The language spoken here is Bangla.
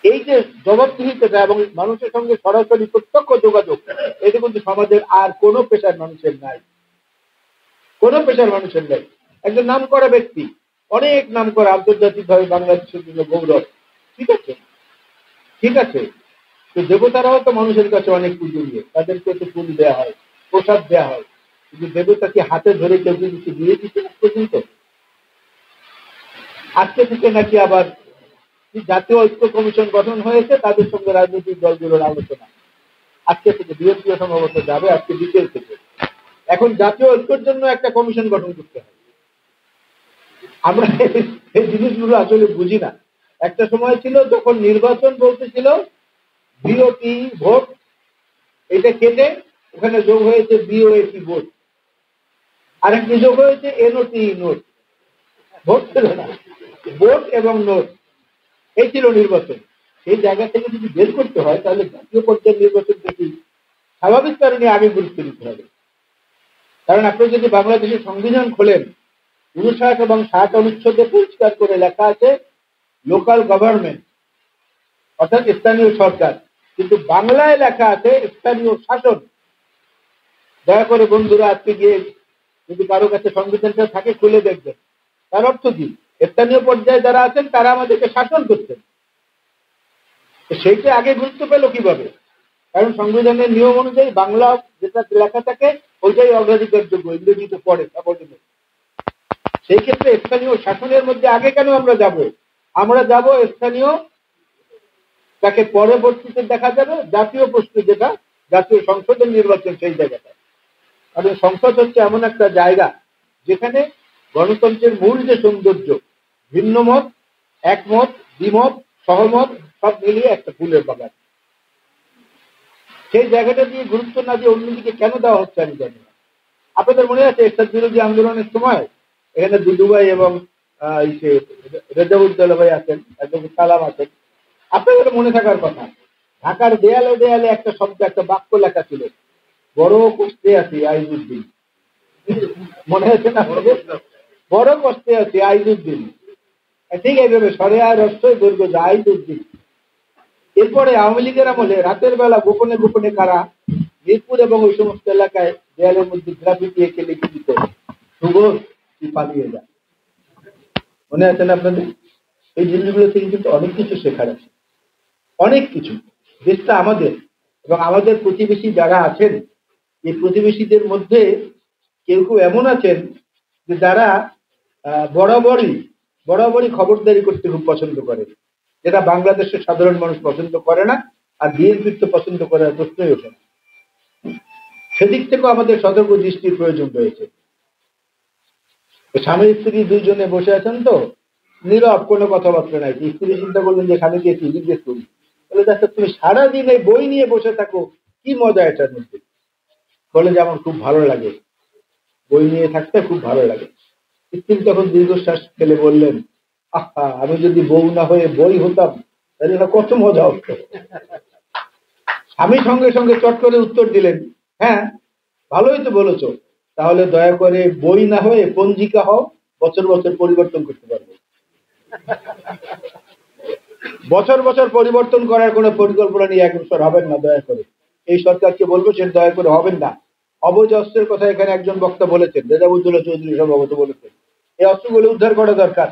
এই যে জবাবদিহিতা এবং মানুষের সঙ্গে সরাসরি প্রত্যক্ষ যোগাযোগ, এটা কিন্তু সমাজের আর কোনো পেশার মানুষের নাই, কোনো পেশার মানুষের নাই। একজন নাম করা ব্যক্তি, অনেক নাম করা, আন্তর্জাতিকভাবে বাংলাদেশের জন্য গৌরব, ঠিক আছে, ঠিক আছে, তো দেবতারাও তো মানুষের কাছে অনেক পূজনীয়, তাদেরকে তো ফুল দেওয়া হয়, প্রসাদ দেওয়া হয়, কিন্তু দেবতাকে হাতে ধরে কেউ কিছু দিয়ে দিচ্ছে না পর্যন্ত। আজকে থেকে নাকি আবার জাতীয় ঐক্য কমিশন গঠন হয়েছে, তাদের সঙ্গে রাজনৈতিক দলগুলোর আলোচনা আজকে থেকে, বিএনপিও সম্ভবত যাবে আজকে বিকেল থেকে। এখন জাতীয় ঐক্যের জন্য একটা কমিশন গঠন করতে হবে। আমরা এই জিনিসগুলো আসলে বুঝি না। একটা সময় ছিল যখন নির্বাচন বলতেছিল বিওটি ভোট, এটা কেটে ওখানে যোগ হয়েছে বিওএটি ভোট, আরেকটি যোগ হয়েছে এনওটি নোট, ভোট ছিল না, ভোট এবং নোট, এই ছিল নির্বাচন। সেই জায়গা থেকে যদি বের করতে হয় তাহলে জাতীয় পর্যায়ের নির্বাচন দেখি স্বাভাবিক কারণে আগে গুরুত্ব দিতে হবে। কারণ আপনি যদি বাংলাদেশের সংবিধান খোলেন, ৫৯ এবং ৬০ অনুচ্ছেদে পরিষ্কার করে লেখা আছে লোকাল গভর্নমেন্ট, অর্থাৎ স্থানীয় সরকার, কিন্তু বাংলায় লেখা আছে স্থানীয় শাসন। দয়া করে বন্ধুরা আজকে গিয়ে যদি কারো কাছে সংবিধানটা থাকে খুলে দেখবেন, তার অর্থ কি? স্থানীয় পর্যায়ে যারা আছেন তারা আমাদেরকে শাসন করছেন। সেইটা আগে গুরুত্ব পেল কিভাবে? কারণ সংবিধানের নিয়ম অনুযায়ী বাংলা যেটা লেখা থাকে ওইটাই অগ্রাধিকার যোগ্য, ইংরেজিতে পড়ে সাবঅর্ডিনেট। সেই ক্ষেত্রে স্থানীয় শাসনের মধ্যে আগে কেন আমরা যাব? আমরা যাব স্থানীয়, তাকে পরবর্তীতে দেখা যাবে জাতীয় প্রশ্ন, যেটা জাতীয় সংসদের নির্বাচন, সেই জায়গাটা। কারণ সংসদ হচ্ছে এমন একটা জায়গা যেখানে গণতন্ত্রের মূল যে সৌন্দর্য, ভিন্ন মত, একমত, দ্বিমত, সহমত সব মিলিয়ে একটা ফুলের বাগান, সেই জায়গাটা দিয়ে গুরুত্ব না দিয়ে অন্যদিকে কেন দেওয়া হচ্ছে আমি জানি না। আপনাদের মনে আছে এরশাদ বিরোধী আন্দোলনের সময় এখানে দুদু ভাই এবং রেজাউদ্দৌলা ভাই আছেন, একদম সালাম আছেন, আপনাদের মনে থাকার কথা, ঢাকার দেয়ালে দেয়ালে একটা শব্দ, একটা বাক্য লেখা ছিল, বড় কষ্টে আছি আইজুদ্দিন। মনে আছে না? বড় কষ্টে আছি আইজুদ্দিন, ঠিক এইভাবে সরে আর অবশ্যই দৈর্ঘ্য আইজুদ্দিন। এরপরে আওয়ামী লীগের আমলে রাতের বেলা গোপনে গোপনে কারা মিরপুর এবং ওই সমস্ত এলাকায় দেয়ালের মধ্যে গ্রাফিটি এঁকে লিখে দিত, সুবোধ তুই পালিয়ে যা। মনে আছে না আপনাদের? এই জিনিসগুলো থেকে কিন্তু অনেক কিছু শেখার আছে, অনেক কিছু। দেশটা আমাদের, এবং আমাদের প্রতিবেশী যারা আছেন, এই প্রতিবেশীদের মধ্যে কেউ কেউ এমন আছেন যে যারা বরাবরই বরাবরই খবরদারি করতে খুব পছন্দ করে, যেটা বাংলাদেশের সাধারণ মানুষ পছন্দ করে না, আর বিএনপির তো পছন্দ করার প্রশ্নই ওঠে না। সেদিক থেকেও আমাদের সতর্ক দৃষ্টির প্রয়োজন রয়েছে। স্বামী স্ত্রী দুইজনে বসে আছেন তো, নীরব, কোনো কথাবার্তা নাই। স্ত্রী চিন্তা করলেন যে স্বামীকে কি জিজ্ঞেস করি, বলে দেখো তুমি সারাদিন এই বই নিয়ে বসে থাকো, কি মজা এটার মধ্যে? বলে যে আমার খুব ভালো লাগে, বই নিয়ে থাকতে খুব ভালো লাগে। স্ত্রী তখন দীর্ঘশ্বাস ফেলে বললেন, আহা, আমি যদি বউ না হয়ে বই হতাম তাহলে কত মজা হতো। স্বামী সঙ্গে সঙ্গে চট করে উত্তর দিলেন, হ্যাঁ ভালোই তো বলেছ, তাহলে দয়া করে বই না হয়ে পঞ্জিকা হও, বছর বছর পরিবর্তন করতে পারবে। বছর বছর পরিবর্তন করার কোনো পরিকল্পনা নিয়ে অগ্রসর হবেন না, দয়া করে। এই সরকারকে বলবো সে দয়া করে হবেন না। অবৈধ অস্ত্রের কথা এখানে একজন বক্তা বলেছেন, রেজাউদ্দৌলা চৌধুরী সম্ভবত বলেছেন, এই অস্ত্রগুলো উদ্ধার করা দরকার।